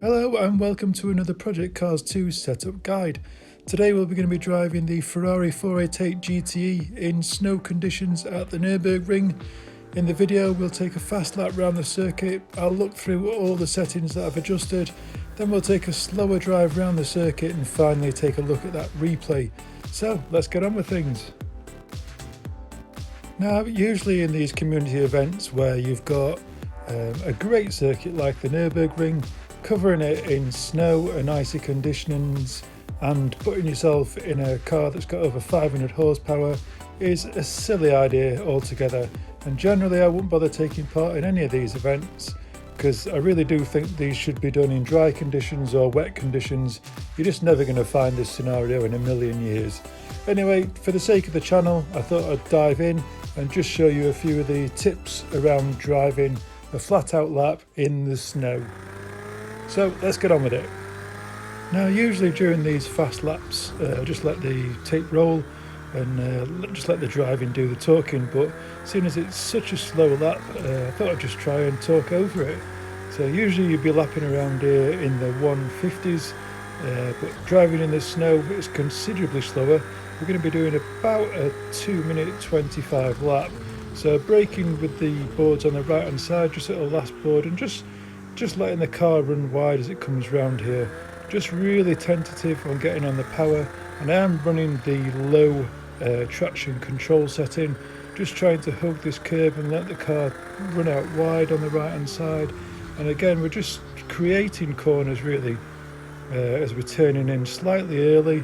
Hello and welcome to another Project Cars 2 setup guide. Today we're going to be driving the Ferrari 488 GTE in snow conditions at the Nürburgring. In the video we'll take a fast lap around the circuit, I'll look through all the settings that I've adjusted, then we'll take a slower drive around the circuit and finally take a look at that replay. So let's get on with things. Now usually in these community events where you've got a great circuit like the Nürburgring, covering it in snow and icy conditions and putting yourself in a car that's got over 500 horsepower is a silly idea altogether, and generally I wouldn't bother taking part in any of these events because I really do think these should be done in dry conditions or wet conditions. You're just never going to find this scenario in a million years. Anyway, for the sake of the channel, I thought I'd dive in and just show you a few of the tips around driving a flat out lap in the snow. So let's get on with it. Now usually during these fast laps I just let the tape roll and just let the driving do the talking, but seeing as it's such a slow lap I thought I'd just try and talk over it. So usually you'd be lapping around here in the 150s, but driving in the snow is considerably slower. We're going to be doing about a 2-minute 25 lap. So braking with the boards on the right hand side just at the last board and just letting the car run wide as it comes round here. Just really tentative on getting on the power, and I am running the low traction control setting, just trying to hug this curb and let the car run out wide on the right hand side. And again we're just creating corners really as we're turning in slightly early,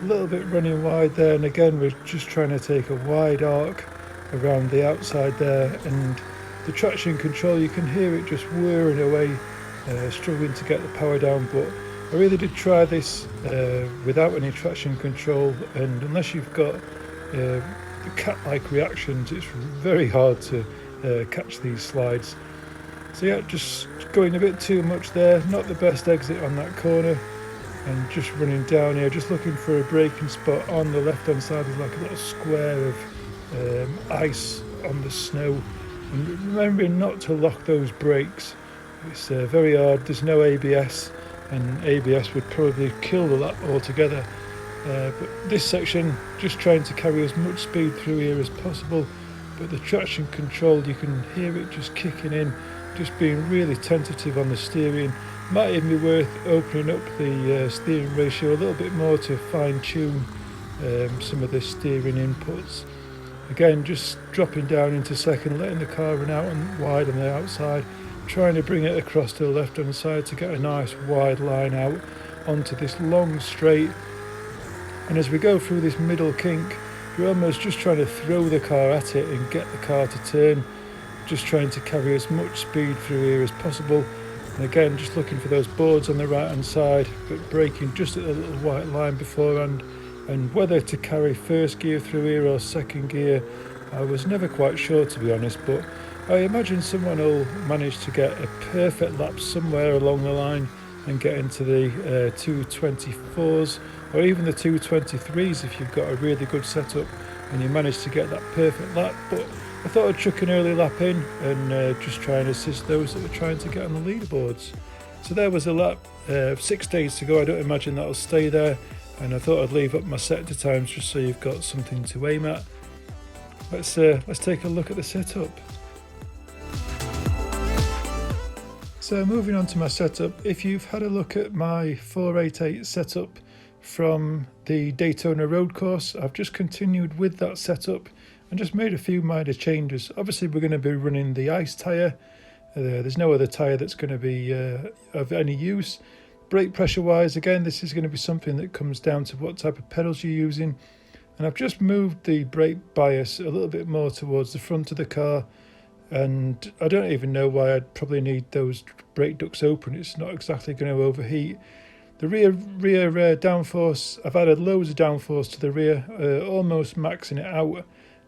a little bit running wide there, and again we're just trying to take a wide arc around the outside there. And the traction control, you can hear it just whirring away, struggling to get the power down, but I really did try this without any traction control, and unless you've got the cat-like reactions it's very hard to catch these slides. So yeah, just going a bit too much there, not the best exit on that corner, and just running down here, just looking for a braking spot. On the left hand side is like a little square of ice on the snow, and remembering not to lock those brakes. It's very hard. There's no ABS, and ABS would probably kill the lap altogether, but this section just trying to carry as much speed through here as possible, but the traction control, you can hear it just kicking in, just being really tentative on the steering. Might even be worth opening up the steering ratio a little bit more to fine tune some of the steering inputs. Again, just dropping down into second, letting the car run out and wide on the outside, trying to bring it across to the left hand side to get a nice wide line out onto this long straight. And as we go through this middle kink, you're almost just trying to throw the car at it and get the car to turn, just trying to carry as much speed through here as possible. And again, just looking for those boards on the right hand side, but braking just at a little white line beforehand. And whether to carry first gear through here or second gear, I was never quite sure, to be honest, but I imagine someone will manage to get a perfect lap somewhere along the line and get into the 224s or even the 223s if you've got a really good setup and you manage to get that perfect lap. But I thought I'd chuck an early lap in and just try and assist those that were trying to get on the leaderboards. So there was a lap, 6 days to go. I don't imagine that'll stay there, and I thought I'd leave up my sector times just so you've got something to aim at. Let's take a look at the setup. So moving on to my setup, if you've had a look at my 488 setup from the Daytona road course, I've just continued with that setup and just made a few minor changes. Obviously we're going to be running the ice tyre, there's no other tyre that's going to be of any use. Brake pressure wise, again, this is going to be something that comes down to what type of pedals you're using, and I've just moved the brake bias a little bit more towards the front of the car, and I don't even know why I'd probably need those brake ducts open. It's not exactly going to overheat. The rear downforce, I've added loads of downforce to the rear, almost maxing it out,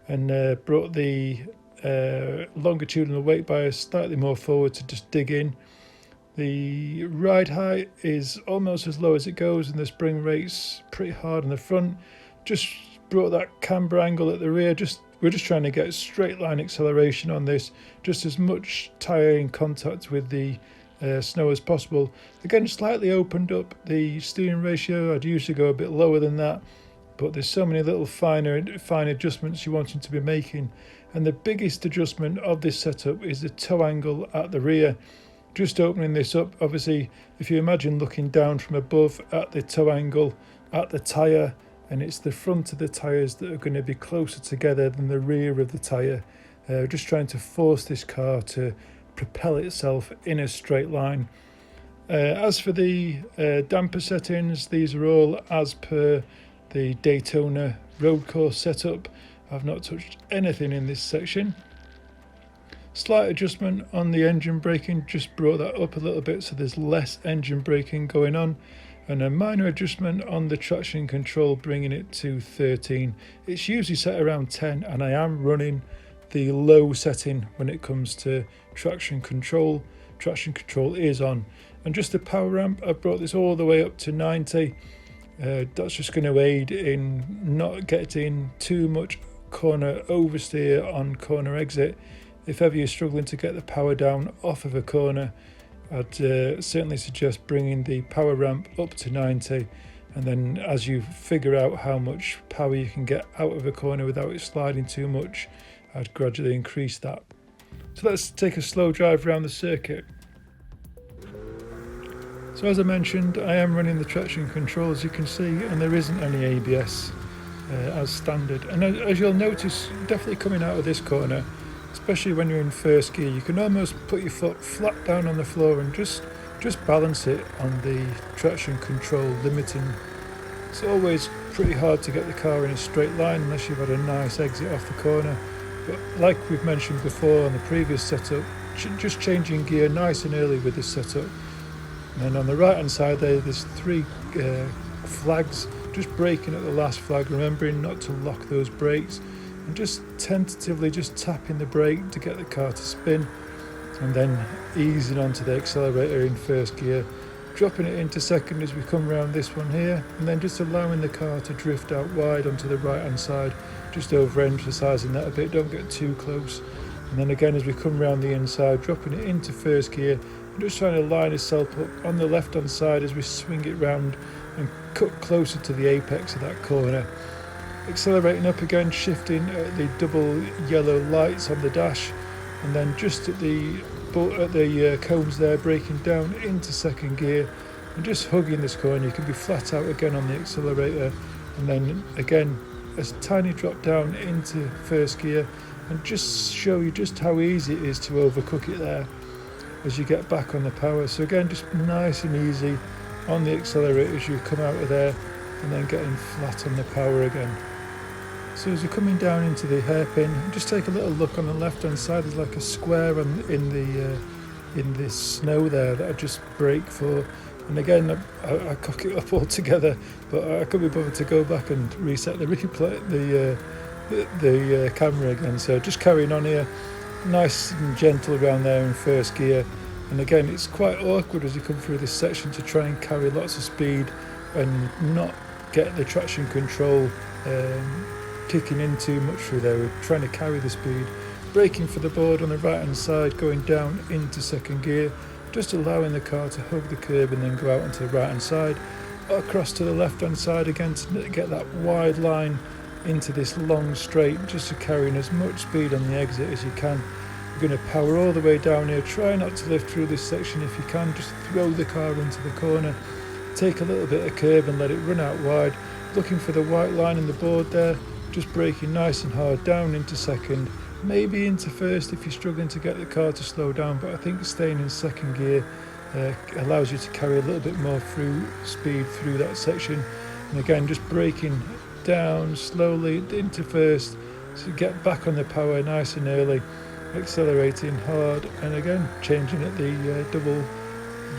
and brought the longitudinal weight bias slightly more forward to just dig in. The ride height is almost as low as it goes, and the spring rate's pretty hard on the front. Just brought that camber angle at the rear. We're just trying to get straight line acceleration on this, just as much tyre in contact with the snow as possible. Again, slightly opened up the steering ratio. I'd usually go a bit lower than that, but there's so many little fine adjustments you want to be making. And the biggest adjustment of this setup is the toe angle at the rear. Just opening this up, obviously, if you imagine looking down from above at the toe angle at the tyre, and it's the front of the tyres that are going to be closer together than the rear of the tyre. Just trying to force this car to propel itself in a straight line. As for the damper settings, these are all as per the Daytona road course setup. I've not touched anything in this section. Slight adjustment on the engine braking, just brought that up a little bit so there's less engine braking going on. And a minor adjustment on the traction control, bringing it to 13. It's usually set around 10, and I am running the low setting when it comes to traction control. Traction control is on. And just the power ramp, I brought this all the way up to 90. That's just going to aid in not getting too much corner oversteer on corner exit. If ever you're struggling to get the power down off of a corner, I'd certainly suggest bringing the power ramp up to 90, and then as you figure out how much power you can get out of a corner without it sliding too much, I'd gradually increase that. So let's take a slow drive around the circuit. So as I mentioned, I am running the traction control, as you can see, and there isn't any ABS as standard. And as you'll notice, definitely coming out of this corner, especially when you're in first gear, you can almost put your foot flat down on the floor and just balance it on the traction control limiting. It's always pretty hard to get the car in a straight line unless you've had a nice exit off the corner. But like we've mentioned before on the previous setup, just changing gear nice and early with this setup. And then on the right hand side there's three flags, just braking at the last flag, remembering not to lock those brakes, and just tentatively just tapping the brake to get the car to spin, and then easing onto the accelerator in first gear, dropping it into second as we come around this one here, and then just allowing the car to drift out wide onto the right hand side, just overemphasizing that a bit, don't get too close. And then again as we come around the inside, dropping it into first gear, and just trying to line itself up on the left hand side as we swing it round and cut closer to the apex of that corner. Accelerating up again, shifting at the double yellow lights on the dash, and then just at the cones there, braking down into second gear and just hugging this corner. You can be flat out again on the accelerator, and then again a tiny drop down into first gear, and just show you just how easy it is to overcook it there as you get back on the power. So again, just nice and easy on the accelerator as you come out of there, and then getting flat on the power again. So as you're coming down into the hairpin, just take a little look on the left hand side. There's like a square in this snow there that I just brake for. And again, I cock it up all together, but I could be bothered to go back and reset the replay, the camera again. So just carrying on here, nice and gentle around there in first gear. And again, it's quite awkward as you come through this section to try and carry lots of speed and not get the traction control kicking in too much through there. We're trying to carry the speed, braking for the board on the right hand side, going down into second gear, just allowing the car to hug the curb and then go out onto the right hand side, across to the left hand side again to get that wide line into this long straight, just to carrying as much speed on the exit as you can. You're going to power all the way down here, try not to lift through this section if you can, just throw the car into the corner, take a little bit of curb and let it run out wide, looking for the white line in the board there, just braking nice and hard down into second, maybe into first if you're struggling to get the car to slow down, but I think staying in second gear allows you to carry a little bit more speed through that section. And again, just braking down slowly into first to get back on the power nice and early, accelerating hard, and again changing at the double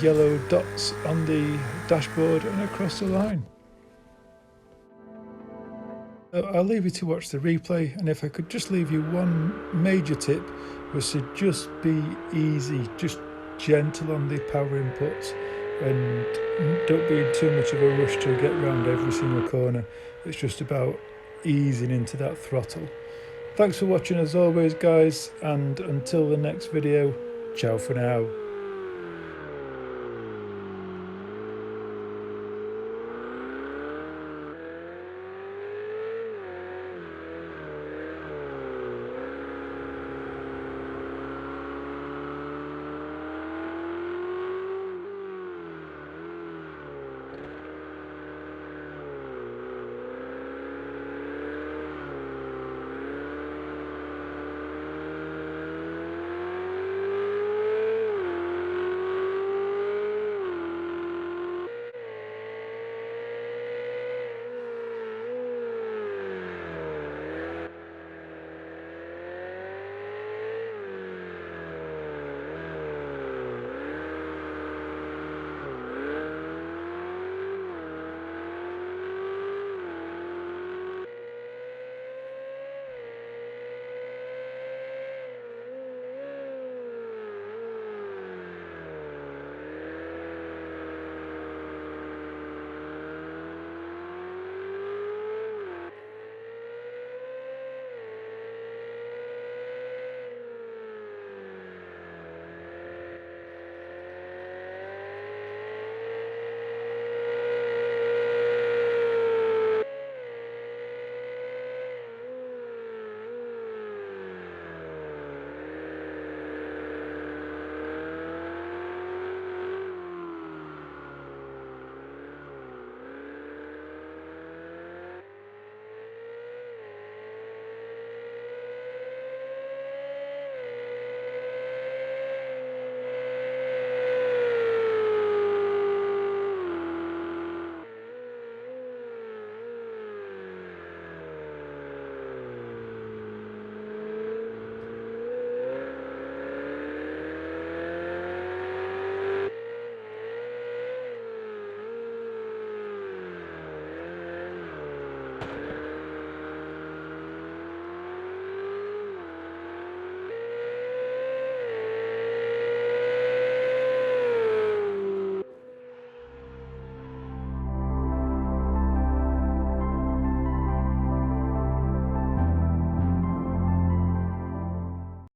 yellow dots on the dashboard and across the line. I'll leave you to watch the replay, and if I could just leave you one major tip, was to just be easy, just gentle on the power inputs, and don't be in too much of a rush to get around every single corner. It's just about easing into that throttle. Thanks for watching as always guys, and until the next video, ciao for now.